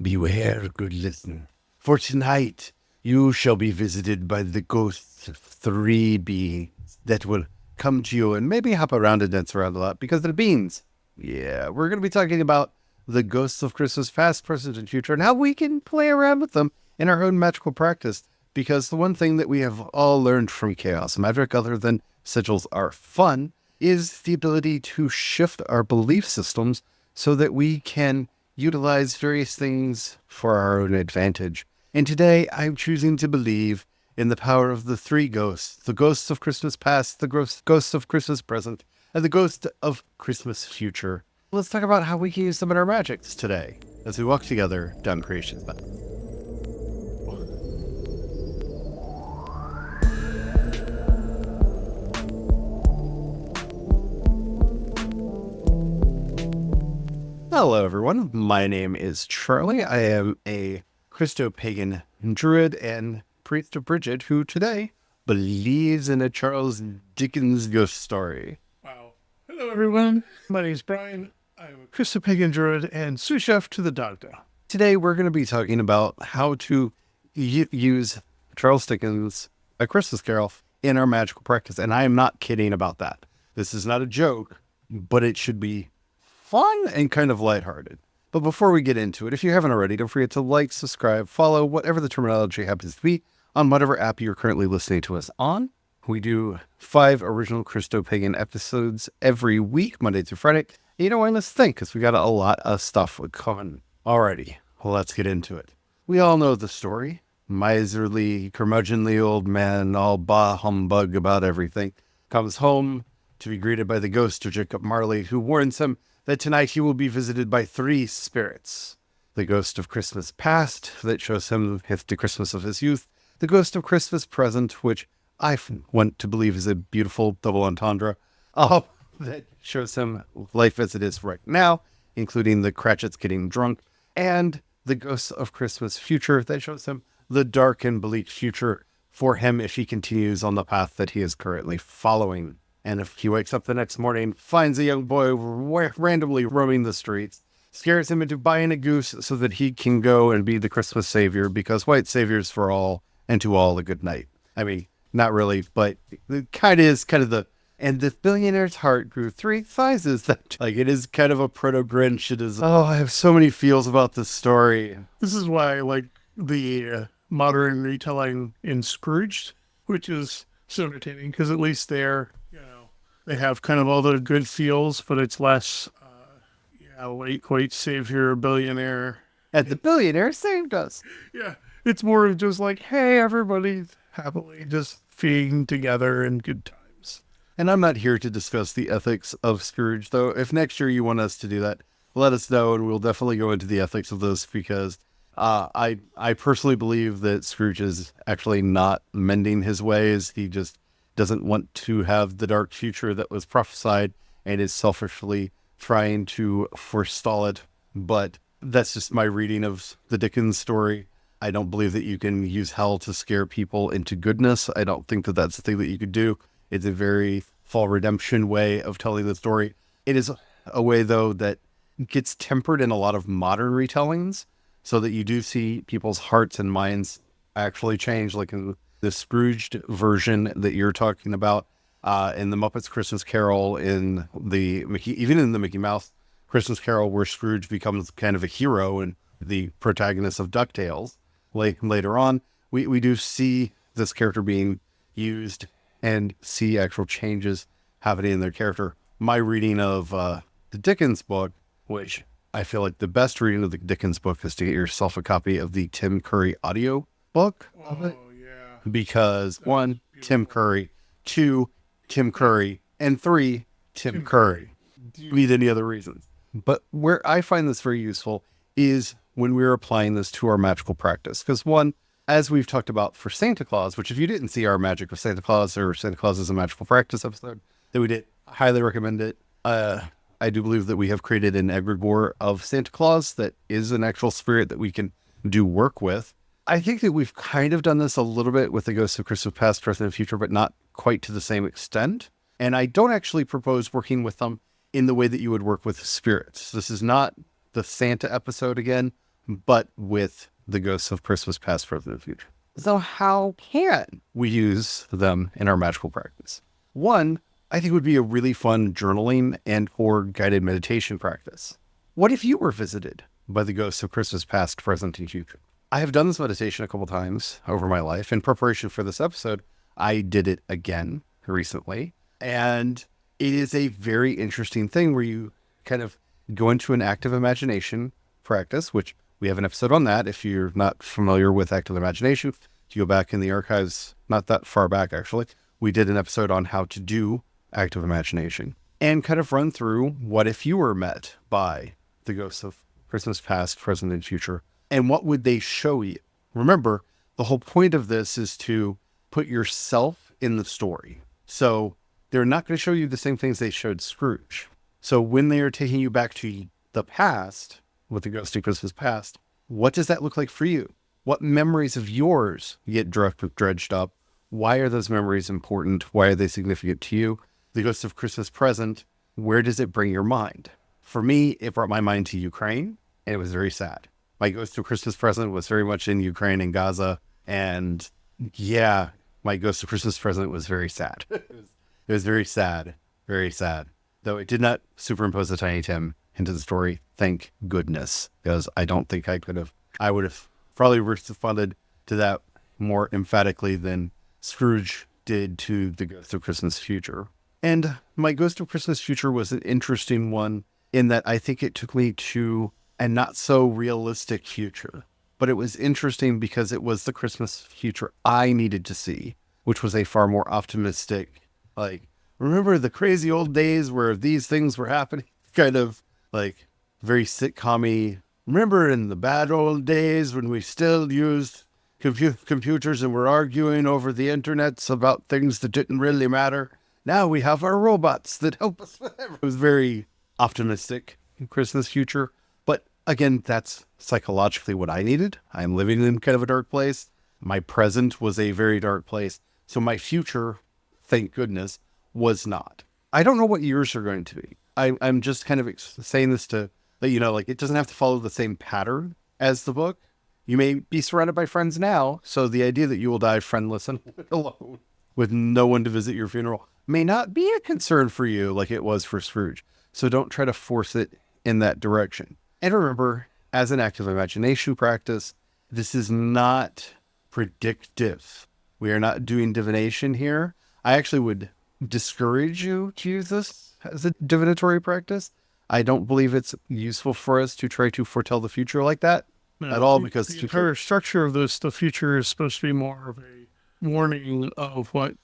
Beware, good listener, for tonight you shall be visited by the ghosts of three beings that will come to you and maybe hop around and dance around a lot because they're beans. Yeah, we're going to be talking about the ghosts of Christmas past, present, and future and how we can play around with them in our own magical practice. Because the one thing that we have all learned from chaos magic, other than sigils are fun, is the ability to shift our belief systems so that we can utilize various things for our own advantage. And today I'm choosing to believe in the power of the three ghosts: the ghosts of Christmas past, the ghosts of Christmas present, and the ghost of Christmas future. Let's talk about how we can use them in our magics today as we walk together down creation's path. Hello, everyone. My name is Charlie. I am a Christopagan Druid and priest of Bridget who today believes in a Charles Dickens ghost story. Wow. Hello, everyone. My name is Brian. I'm a Christopagan Druid and sous chef to the doctor. Today, we're going to be talking about how to use Charles Dickens' A Christmas Carol in our magical practice. And I am not kidding about that. This is not a joke, but it should be fun and kind of lighthearted. But before we get into it, if you haven't already, don't forget to like, subscribe, follow, whatever the terminology happens to be, on whatever app you're currently listening to us on. We do 5 original Christopagan episodes every week, Monday through Friday. And you know what? Let's think, because we got a lot of stuff coming. Alrighty, well, let's get into it. We all know the story. Miserly, curmudgeonly old man, all bah humbug about everything, comes home to be greeted by the ghost of Jacob Marley, who warns him that tonight he will be visited by 3 spirits. The ghost of Christmas past, that shows him the Christmas of his youth. The ghost of Christmas present, which I want to believe is a beautiful double entendre, that shows him life as it is right now, including the Cratchits getting drunk. And the ghost of Christmas future, that shows him the dark and bleak future for him if he continues on the path that he is currently following. And if he wakes up the next morning, finds a young boy randomly roaming the streets, scares him into buying a goose so that he can go and be the Christmas savior, because white saviors for all, and to all a good night. I mean, not really, but it kind of the, and the billionaire's heart grew 3 sizes. That, like, it is kind of a proto-Grinch. It is, I have so many feels about this story. This is why I like the modern retelling in Scrooge, which is so entertaining, because at least there, they have kind of all the good feels, but it's less, white savior, billionaire. And the billionaire saved us. Yeah, it's more of just like, hey, everybody happily just being together in good times. And I'm not here to discuss the ethics of Scrooge, though. If next year you want us to do that, let us know, and we'll definitely go into the ethics of those, because I personally believe that Scrooge is actually not mending his ways. He just doesn't want to have the dark future that was prophesied and is selfishly trying to forestall it. But that's just my reading of the Dickens story. I don't believe that you can use hell to scare people into goodness. I don't think that that's the thing that you could do. It's a very fall redemption way of telling the story. It is a way, though, that gets tempered in a lot of modern retellings, so that you do see people's hearts and minds actually change, like in the Scrooged version that you're talking about, in the Muppets Christmas Carol, even in the Mickey Mouse Christmas Carol, where Scrooge becomes kind of a hero and the protagonist of DuckTales. Later on, we do see this character being used and see actual changes happening in their character. My reading of the Dickens book, which I feel like the best reading of the Dickens book is to get yourself a copy of the Tim Curry audio book of it. Because 1, Tim Curry, 2, Tim Curry, and 3, Tim Curry. Read any other reasons. But where I find this very useful is when we're applying this to our magical practice. Because 1, as we've talked about for Santa Claus, which if you didn't see our Magic of Santa Claus or Santa Claus is a Magical Practice episode that we did, I highly recommend it. I do believe that we have created an egregore of Santa Claus that is an actual spirit that we can do work with. I think that we've kind of done this a little bit with the Ghosts of Christmas Past, Present, and Future, but not quite to the same extent. And I don't actually propose working with them in the way that you would work with spirits. This is not the Santa episode again, but with the ghosts of Christmas past, present, and future. So how can we use them in our magical practice? One, I think would be a really fun journaling and or guided meditation practice. What if you were visited by the ghosts of Christmas past, present, and future? I have done this meditation a couple times over my life. In preparation for this episode, I did it again recently. And it is a very interesting thing where you kind of go into an active imagination practice, which we have an episode on that. If you're not familiar with active imagination, if you go back in the archives, not that far back actually, we did an episode on how to do active imagination and kind of run through what if you were met by the ghosts of Christmas past, present, and future, and what would they show you? Remember, the whole point of this is to put yourself in the story. So they're not going to show you the same things they showed Scrooge. So when they are taking you back to the past, with the ghost of Christmas past, what does that look like for you? What memories of yours get dredged up? Why are those memories important? Why are they significant to you? The ghost of Christmas present, where does it bring your mind? For me, it brought my mind to Ukraine, and it was very sad. My ghost of Christmas present was very much in Ukraine and Gaza, and yeah, my ghost of Christmas present was very sad. It was very sad, very sad. Though it did not superimpose a Tiny Tim into the story, thank goodness, because I don't think I could have. I would have probably responded to that more emphatically than Scrooge did to the Ghost of Christmas Future. And my Ghost of Christmas Future was an interesting one in that I think it took me to a not so realistic future. But it was interesting because it was the Christmas future I needed to see, which was a far more optimistic, like, remember the crazy old days where these things were happening? Kind of like very sitcom-y. Remember in the bad old days when we still used computers and were arguing over the internets about things that didn't really matter? Now we have our robots that help us with everything. It was very optimistic Christmas future. But again, that's psychologically what I needed. I'm living in kind of a dark place. My present was a very dark place. So my future, thank goodness, was not. I don't know what yours are going to be. I'm just kind of saying this to let you know, like, it doesn't have to follow the same pattern as the book. You may be surrounded by friends now, so the idea that you will die friendless and alone with no one to visit your funeral may not be a concern for you like it was for Scrooge. So don't try to force it in that direction. And remember, as an active imagination practice, this is not predictive. We are not doing divination here. I actually would discourage you to use this as a divinatory practice. I don't believe it's useful for us to try to foretell the future like that at all, because the entire structure of this, the future is supposed to be more of a warning of what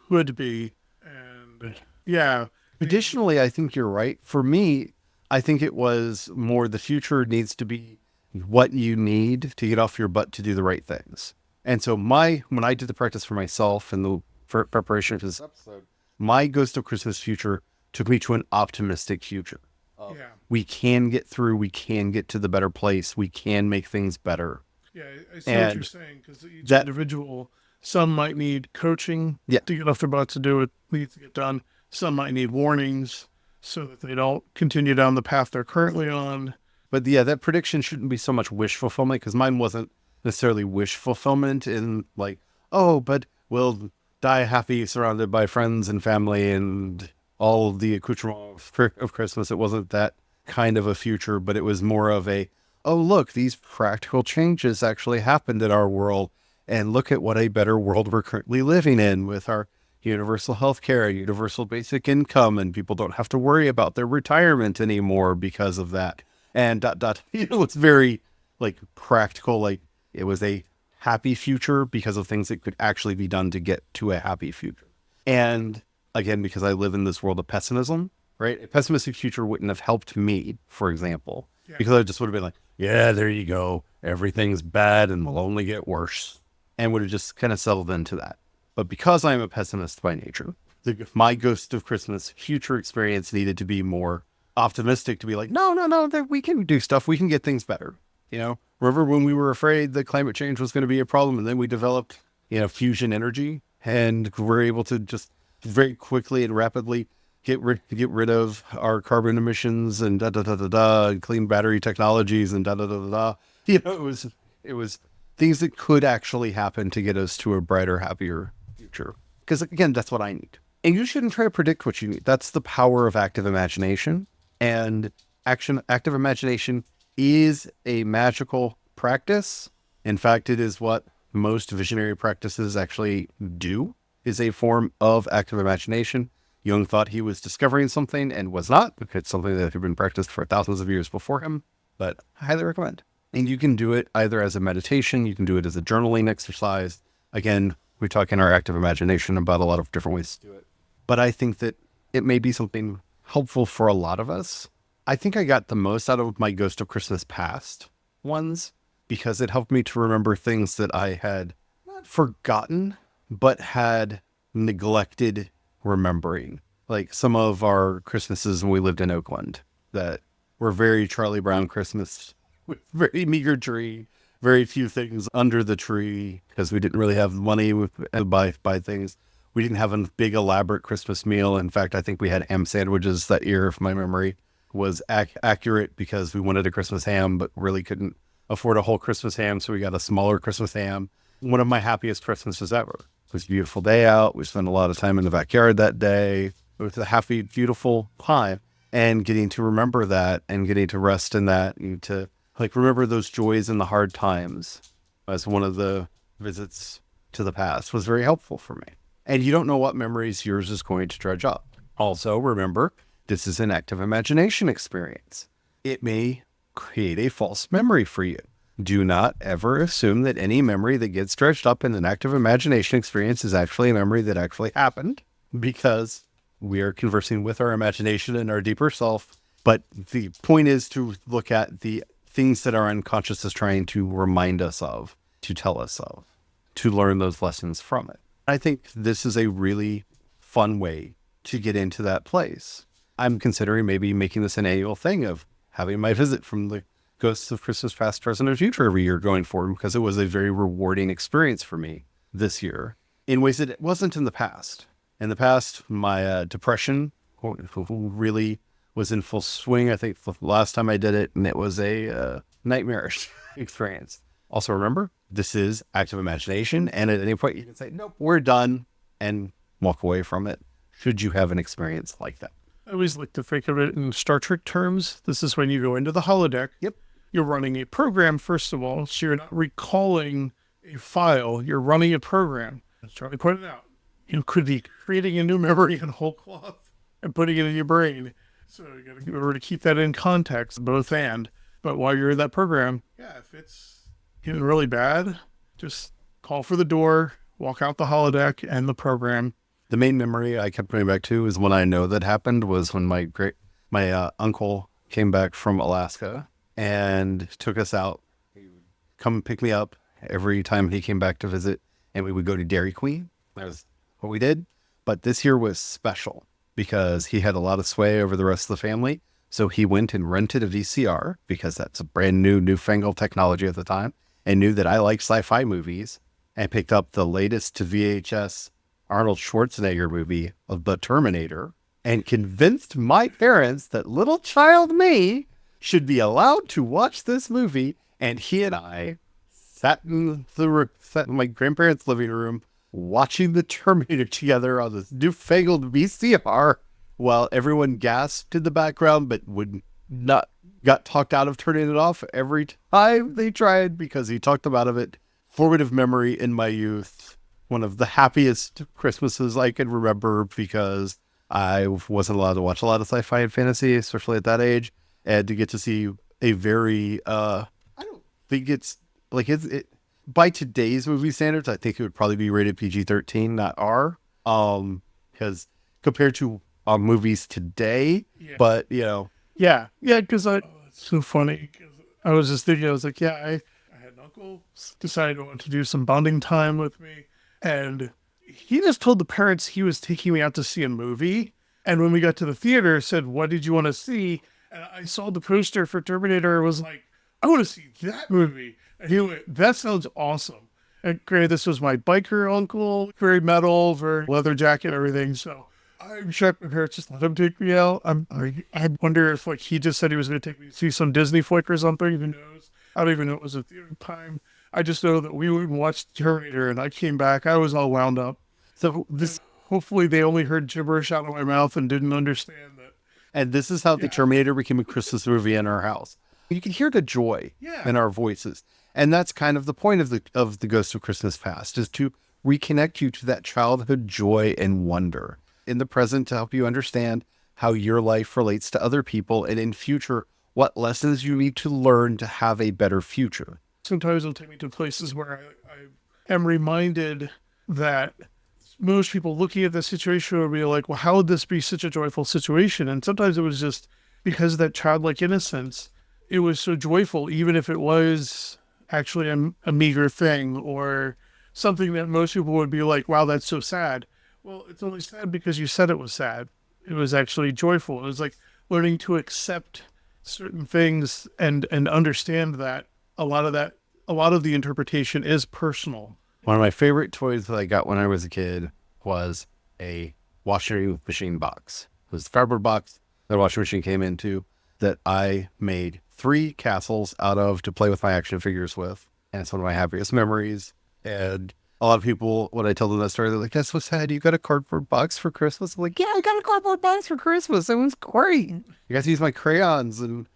could be. And yeah. Additionally, I think you're right. For me, I think it was more the future needs to be what you need to get off your butt to do the right things. And so when I did the practice for myself and the preparation for this episode, my Ghost of Christmas Future took me to an optimistic future. Yeah. We can get through. We can get to the better place. We can make things better. Yeah, I see what you're saying, because each individual, some might need coaching to get off their butts to do what needs to get done. Some might need warnings so that they don't continue down the path they're currently on. But yeah, that prediction shouldn't be so much wish fulfillment, because mine wasn't necessarily wish fulfillment in like, oh, but we'll die happy surrounded by friends and family and all the accoutrements of Christmas. It wasn't that kind of a future, but it was more of a, oh, look, these practical changes actually happened in our world. And look at what a better world we're currently living in with our universal health care, universal basic income, and people don't have to worry about their retirement anymore because of that. And it's very like practical. Like it was a happy future because of things that could actually be done to get to a happy future. And again, because I live in this world of pessimism, right? A pessimistic future wouldn't have helped me, for example, because I just would have been like, yeah, there you go. Everything's bad and will only get worse. And would have just kind of settled into that. But because I'm a pessimist by nature, my Ghost of Christmas Future experience needed to be more optimistic, to be like, no, we can do stuff. We can get things better. You know, remember when we were afraid that climate change was going to be a problem, and then we developed, fusion energy, and we're able to just very quickly and rapidly get rid of our carbon emissions and clean battery technologies and it was things that could actually happen to get us to a brighter, happier future. Because again, that's what I need. And you shouldn't try to predict what you need. That's the power of active imagination. And active imagination is a magical practice. In fact, it is what most visionary practices actually do, is a form of active imagination. Jung thought he was discovering something and was not, because it's something that had been practiced for thousands of years before him, but I highly recommend. And you can do it either as a meditation, you can do it as a journaling exercise. Again, we talk in our active imagination about a lot of different ways to do it. But I think that it may be something helpful for a lot of us. I think I got the most out of my Ghost of Christmas Past ones because it helped me to remember things that I had not forgotten, but had neglected remembering. Like some of our Christmases when we lived in Oakland that were very Charlie Brown Christmas with very meager tree, very few things under the tree because we didn't really have money to buy things. We didn't have a big elaborate Christmas meal. In fact, I think we had ham sandwiches that year, if my memory was accurate, because we wanted a Christmas ham, but really couldn't afford a whole Christmas ham. So we got a smaller Christmas ham. One of my happiest Christmases ever. It was a beautiful day out. We spent a lot of time in the backyard that day. It was a happy, beautiful time. And getting to remember that and getting to rest in that and to remember those joys in the hard times as one of the visits to the past was very helpful for me. And you don't know what memories yours is going to dredge up. Also, remember, this is an active imagination experience. It may create a false memory for you. Do not ever assume that any memory that gets dredged up in an active imagination experience is actually a memory that actually happened, because we are conversing with our imagination and our deeper self. But the point is to look at the things that our unconscious is trying to remind us of, to tell us of, to learn those lessons from it. I think this is a really fun way to get into that place. I'm considering maybe making this an annual thing of having my visit from the Ghosts of Christmas Past, Present, and Future every year going forward, because it was a very rewarding experience for me this year in ways that it wasn't in the past. In the past, my depression really was in full swing. I think the last time I did it, and it was a nightmarish experience. Also, remember, this is active imagination, and at any point you can say, nope, we're done, and walk away from it, should you have an experience like that. I always like to think of it in Star Trek terms. This is when you go into the holodeck. Yep. You're running a program, first of all, so you're not recalling a file. You're running a program. As Charlie pointed out, you could be creating a new memory in whole cloth and putting it in your brain. So you got to remember to keep that in context, both and. But while you're in that program, if it's getting really bad, just call for the door, walk out the holodeck and the program. The main memory I kept coming back to is when I know that happened was when my uncle came back from Alaska and took us out. He would come pick me up every time he came back to visit, and we would go to Dairy Queen. That was what we did. But this year was special because he had a lot of sway over the rest of the family. So he went and rented a VCR, because that's a brand new, newfangled technology at the time, and knew that I like sci-fi movies, and picked up the latest to VHS Arnold Schwarzenegger movie of The Terminator, and convinced my parents that little child me should be allowed to watch this movie. And he and I sat in my grandparents' living room watching The Terminator together on this newfangled VCR, while everyone gasped in the background, but got talked out of turning it off every time they tried, because he talked them out of it. Formative memory in my youth. One of the happiest Christmases I can remember, because I wasn't allowed to watch a lot of sci-fi and fantasy, especially at that age, and to get to see a very, I don't think it's like it by today's movie standards, I think it would probably be rated PG-13, not R, because compared to movies today, but because it's so funny. I was just thinking, I was like, I had an uncle decided to want to do some bonding time with me. And he just told the parents he was taking me out to see a movie. And when we got to the theater, said, what did you want to see? And I saw the poster for Terminator and was like, I want to see that movie. And he went, that sounds awesome. And granted, this was my biker uncle, very metal, very leather jacket and everything. So I'm shocked my parents just let him take me out. I wonder if he just said he was going to take me to see some Disney flick or something. Who knows? I don't even know it was a theater time. I just know that we went and watched Terminator, and I came back. I was all wound up. So this, Hopefully, they only heard gibberish out of my mouth and didn't understand that. and this is how the Terminator became a Christmas movie in our house. You can hear the joy in our voices. And that's kind of the point of the Ghost of Christmas Past, is to reconnect you to that childhood joy and wonder in the present, to help you understand how your life relates to other people, and in future, what lessons you need to learn to have a better future. Sometimes it'll take me to places where I am reminded that most people looking at the situation would be like, well, how would this be such a joyful situation? And sometimes it was just because of that childlike innocence. It was so joyful, even if it was actually a meager thing or something that most people would be like, wow, that's so sad. Well, it's only sad because you said it was sad. It was actually joyful. It was like learning to accept certain things and understand that a lot of the interpretation is personal. One of my favorite toys that I got when I was a kid was a washing machine box. It was the cardboard box that a washing machine came into, that I made 3 castles out of to play with my action figures with. And it's one of my happiest memories. And a lot of people, when I tell them that story, they're like, that's so sad. You got a cardboard box for Christmas? I'm like, yeah, I got a cardboard box for Christmas. It was great. You got to use my crayons and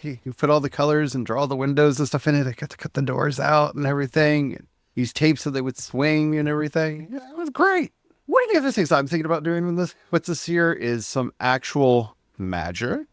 you put all the colors and draw the windows and stuff in it. I got to cut the doors out and everything. And use tape so they would swing and everything. Yeah, it was great. One of the other things I'm thinking about doing with this year is some actual magic.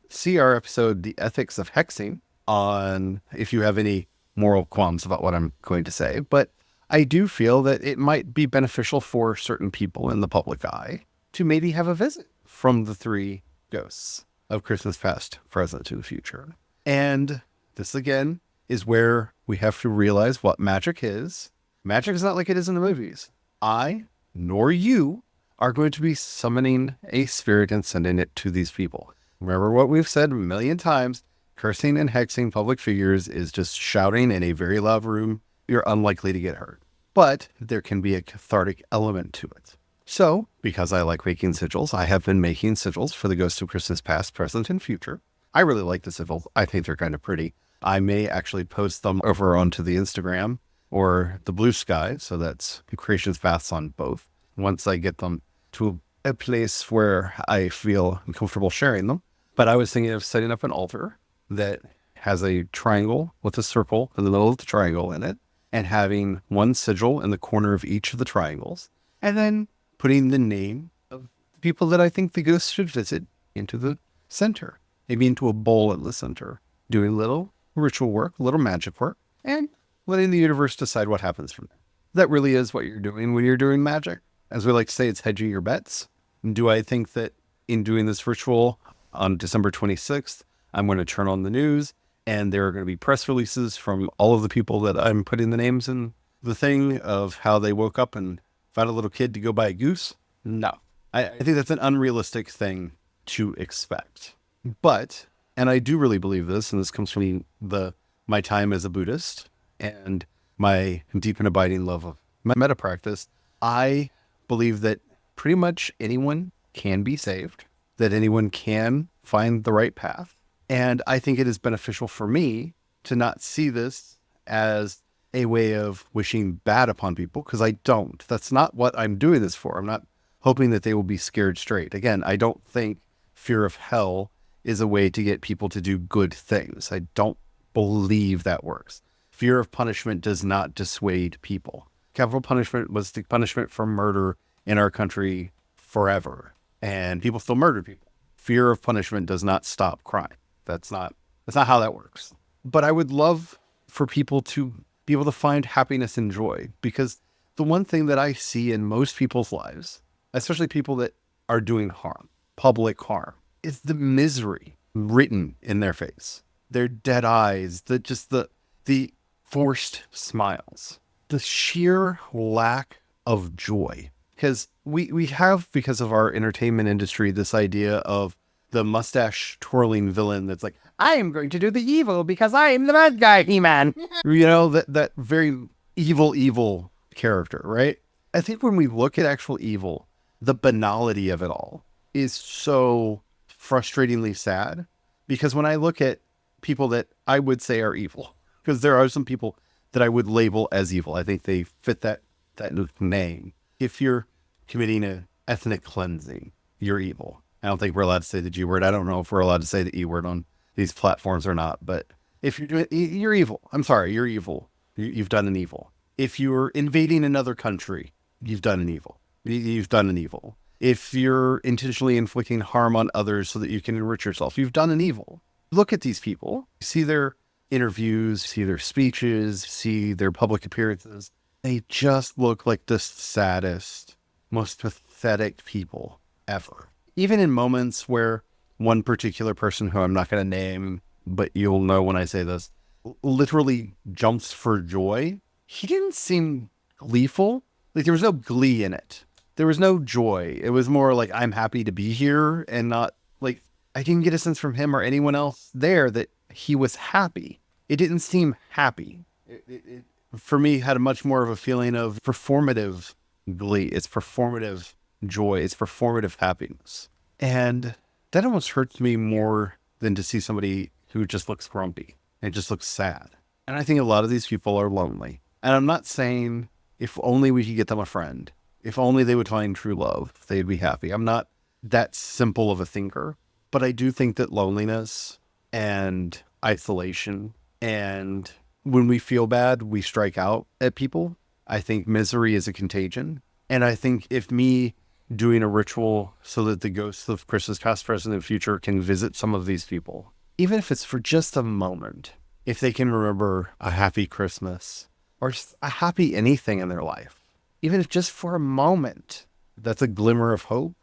See our episode, The Ethics of Hexing, on if you have any moral qualms about what I'm going to say. But I do feel that it might be beneficial for certain people in the public eye to maybe have a visit from the 3 ghosts of Christmas past, present, to the future. And this, again, is where we have to realize what magic is. Magic is not like it is in the movies. I, nor you, are going to be summoning a spirit and sending it to these people. Remember what we've said a million times, cursing and hexing public figures is just shouting in a very loud room. You're unlikely to get hurt. But there can be a cathartic element to it. So, because I like making sigils, I have been making sigils for the Ghost of Christmas Past, Present, and Future. I really like the sigils. I think they're kind of pretty. I may actually post them over onto the Instagram or the Blue Sky. So that's Creations Paths on both. Once I get them to a place where I feel comfortable sharing them. But I was thinking of setting up an altar that has a triangle with a circle in the middle of the triangle in it, and having one sigil in the corner of each of the triangles, and then putting the name of the people that I think the ghosts should visit into the center, maybe into a bowl at the center, doing a little ritual work, a little magic work, and letting the universe decide what happens from there. That really is what you're doing when you're doing magic. As we like to say, it's hedging your bets. Do I think that in doing this ritual on December 26th, I'm going to turn on the news and there are going to be press releases from all of the people that I'm putting the names in the thing of how they woke up and found a little kid to go buy a goose? No. I think that's an unrealistic thing to expect. But, and I do really believe this, and this comes from my time as a Buddhist and my deep and abiding love of metta practice, I believe that pretty much anyone can be saved, that anyone can find the right path. And I think it is beneficial for me to not see this as a way of wishing bad upon people, because I don't. That's not what I'm doing this for. I'm not hoping that they will be scared straight. Again, I don't think fear of hell is a way to get people to do good things. I don't believe that works. Fear of punishment does not dissuade people. Capital punishment was the punishment for murder in our country forever, and people still murder people. Fear of punishment does not stop crime. That's not how that works. But I would love for people to be able to find happiness and joy, because the one thing that I see in most people's lives, especially people that are doing harm, public harm, is the misery written in their face. Their dead eyes, the forced smiles, the sheer lack of joy. Because we have, because of our entertainment industry, this idea of the mustache twirling villain that's like, I am going to do the evil because I am the bad guy, He-Man. You know, that very evil character, right? I think when we look at actual evil, the banality of it all is so frustratingly sad. Because when I look at people that I would say are evil, Because there are some people that I would label as evil. I think they fit that name. If you're committing a ethnic cleansing, you're evil. I don't think we're allowed to say the G word. I don't know if we're allowed to say the E word on these platforms or not, but if you're doing, you're evil. I'm sorry, you're evil. You've done an evil. If you're invading another country, you've done an evil. You've done an evil. If you're intentionally inflicting harm on others so that you can enrich yourself, you've done an evil. Look at these people. See their interviews, see their speeches, see their public appearances. They just look like the saddest, most pathetic people ever. Even in moments where one particular person who I'm not going to name, but you'll know when I say this, literally jumps for joy, he didn't seem gleeful. Like there was no glee in it. There was no joy. It was more like, I'm happy to be here, and not like, I didn't get a sense from him or anyone else there that he was happy. It didn't seem happy. It for me, had a much more of a feeling of performative glee. It's performative joy. It's performative happiness. And that almost hurts me more than to see somebody who just looks grumpy and just looks sad. And I think a lot of these people are lonely. And I'm not saying if only we could get them a friend, if only they would find true love, they'd be happy. I'm not that simple of a thinker, but I do think that loneliness and isolation, and when we feel bad, we strike out at people. I think misery is a contagion. And I think if me doing a ritual so that the ghosts of Christmas past, present, and future can visit some of these people, even if it's for just a moment, if they can remember a happy Christmas or a happy anything in their life, even if just for a moment, that's a glimmer of hope.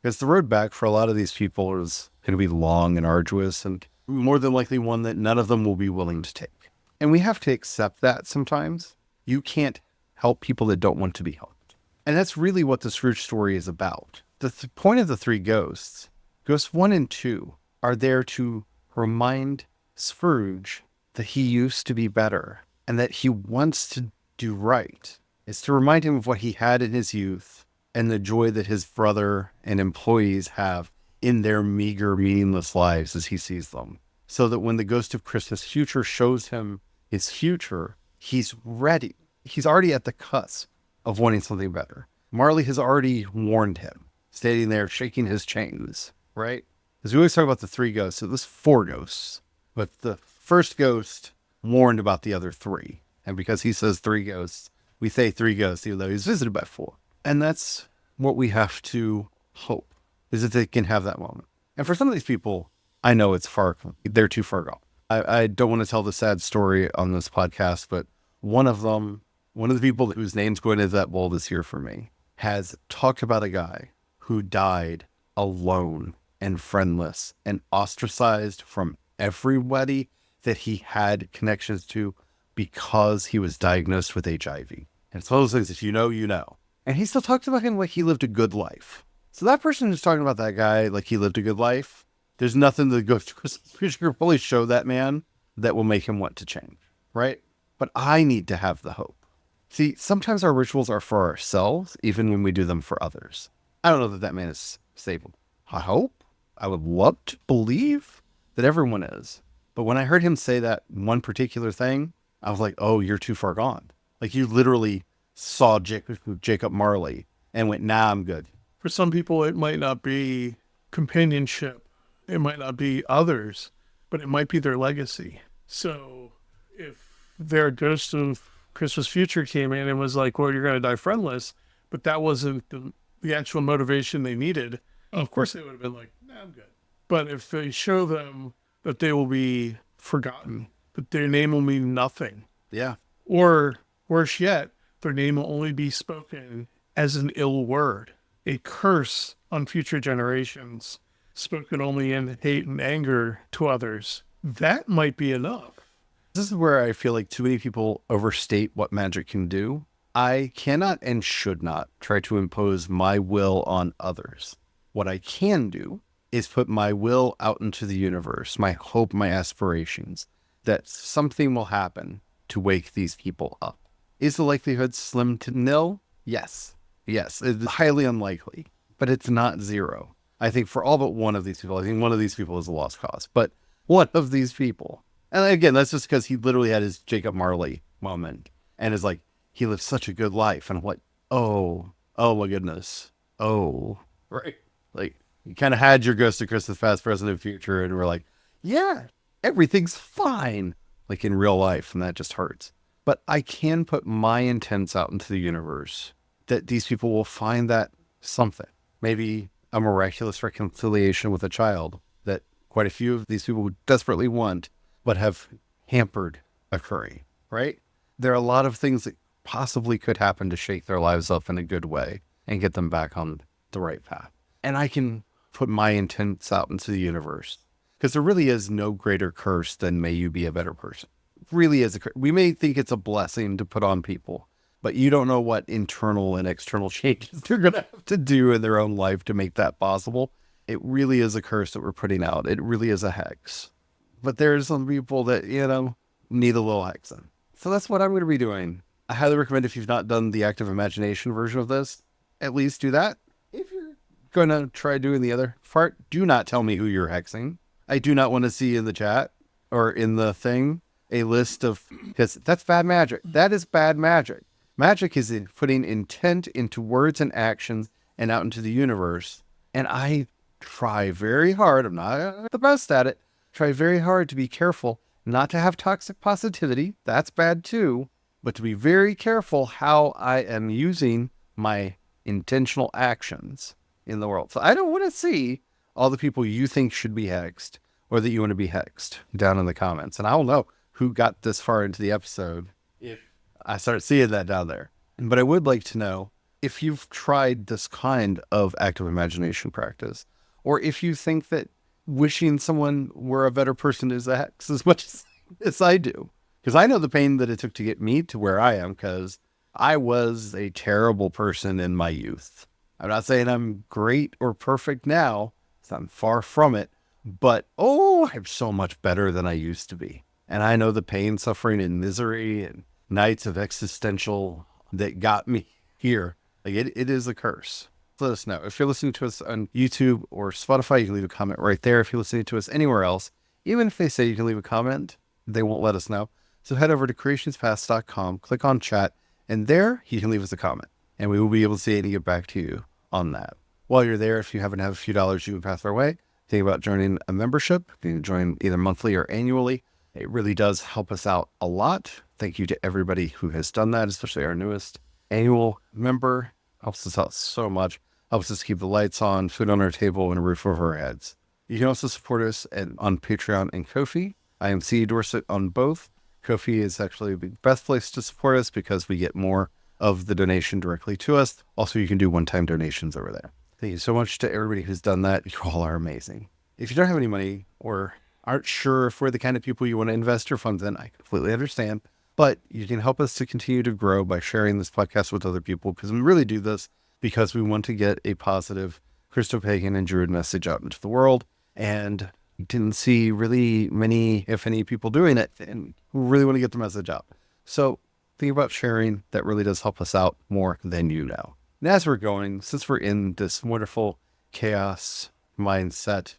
Because the road back for a lot of these people is going to be long and arduous, and more than likely one that none of them will be willing to take. And we have to accept that sometimes. You can't help people that don't want to be helped. And that's really what the Scrooge story is about. The point of the three ghosts, ghosts 1 and 2, are there to remind Scrooge that he used to be better and that he wants to do right. It's to remind him of what he had in his youth and the joy that his brother and employees have in their meager, meaningless lives as he sees them. So that when the ghost of Christmas future shows him his future, he's ready. He's already at the cusp of wanting something better. Marley has already warned him, standing there shaking his chains, right? Because we always talk about the three ghosts. So there's 4 ghosts, but the first ghost warned about the other 3. And because he says 3 ghosts, we say 3 ghosts, even though he's visited by 4. And that's what we have to hope, is that they can have that moment. And for some of these people, I know they're too far gone. I don't want to tell the sad story on this podcast, but one of the people whose name's going into that bowl this year for me, has talked about a guy who died alone and friendless and ostracized from everybody that he had connections to because he was diagnosed with HIV. And it's one of those things, if you know, you know. And he still talks about him like he lived a good life. So that person who's talking about that guy like he lived a good life, there's nothing that goes to Christmas future can really show that man that will make him want to change, right? But I need to have the hope. See, sometimes our rituals are for ourselves, even when we do them for others. I don't know that man is stable. I hope. I would love to believe that everyone is. But when I heard him say that one particular thing, I was like, oh, you're too far gone. Like you literally saw Jacob Marley and went, nah, I'm good. For some people, it might not be companionship. It might not be others, but it might be their legacy. So if their ghost of Christmas future came in and was like, well, you're going to die friendless, but that wasn't the actual motivation they needed, of course they would have been like, nah, I'm good. But if they show them that they will be forgotten, that their name will mean nothing. Yeah. Or worse yet, their name will only be spoken as an ill word, a curse on future generations, spoken only in hate and anger to others. That might be enough. This is where I feel like too many people overstate what magic can do. I cannot and should not try to impose my will on others. What I can do is put my will out into the universe, my hope, my aspirations, that something will happen to wake these people up. Is the likelihood slim to nil? Yes. Yes, it's highly unlikely, but it's not 0. I think for all but one of these people, I think one of these people is a lost cause, but one of these people, And again, that's just because he literally had his Jacob Marley moment and is like, he lived such a good life. And I'm like, oh my goodness. Oh, right. Like, you kind of had your Ghost of Christmas Past, Present, and Future, and we're like, yeah, everything's fine, like in real life, and that just hurts. But I can put my intents out into the universe that these people will find that something. Maybe a miraculous reconciliation with a child that quite a few of these people desperately want, but have hampered occurring, right? There are a lot of things that possibly could happen to shake their lives up in a good way and get them back on the right path. And I can put my intents out into the universe because there really is no greater curse than may you be a better person. It really is a curse. We may think it's a blessing to put on people, but you don't know what internal and external changes they're going to have to do in their own life to make that possible. It really is a curse that we're putting out. It really is a hex. But there's some people that, need a little hexing. So that's what I'm going to be doing. I highly recommend, if you've not done the active imagination version of this, at least do that. If you're going to try doing the other part, do not tell me who you're hexing. I do not want to see in the chat or in the thing a list of, because that's bad magic. That is bad magic. Magic is in putting intent into words and actions and out into the universe. And I try very hard. I'm not the best at it. Try very hard to be careful not to have toxic positivity. That's bad too. But to be very careful how I am using my intentional actions in the world. So I don't want to see all the people you think should be hexed or that you want to be hexed down in the comments. And I don't know who got this far into the episode if I start seeing that down there. But I would like to know if you've tried this kind of active imagination practice, or if you think that wishing someone were a better person is a hex as much as I do. Because I know the pain that it took to get me to where I am, because I was a terrible person in my youth. I'm not saying I'm great or perfect now. I'm far from it. But, I'm so much better than I used to be. And I know the pain, suffering, and misery and nights of existential that got me here. Like, it is a curse. Let us know. If you're listening to us on YouTube or Spotify, you can leave a comment right there. If you're listening to us anywhere else, even if they say you can leave a comment, they won't let us know. So head over to creationspast.com, click on chat, and there you can leave us a comment. And we will be able to see it and get back to you on that. While you're there, if you happen to have a few dollars you can pass our way, think about joining a membership. You can join either monthly or annually. It really does help us out a lot. Thank you to everybody who has done that, especially our newest annual member. Helps us out so much. Helps us keep the lights on, food on our table, and a roof over our heads. You can also support us on Patreon and Ko-fi. I am C. Dorset on both. Ko-fi is actually the best place to support us because we get more of the donation directly to us. Also, you can do one-time donations over there. Thank you so much to everybody who's done that. You all are amazing. If you don't have any money or aren't sure if we're the kind of people you want to invest your funds in, I completely understand. But you can help us to continue to grow by sharing this podcast with other people, because we really do this because we want to get a positive Christopagan and Druid message out into the world. And didn't see really many, if any, people doing it, and we really want to get the message out. So think about sharing. That really does help us out more than you know. And as we're going, since we're in this wonderful chaos mindset,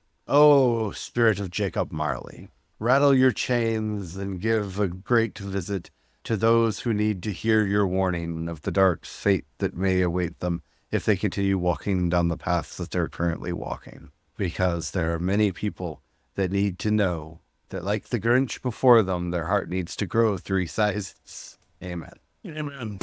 Spirit of Jacob Marley, rattle your chains and give a great visit to those who need to hear your warning of the dark fate that may await them if they continue walking down the paths that they're currently walking. Because there are many people that need to know that, like the Grinch before them, their heart needs to grow 3 sizes. Amen. Amen.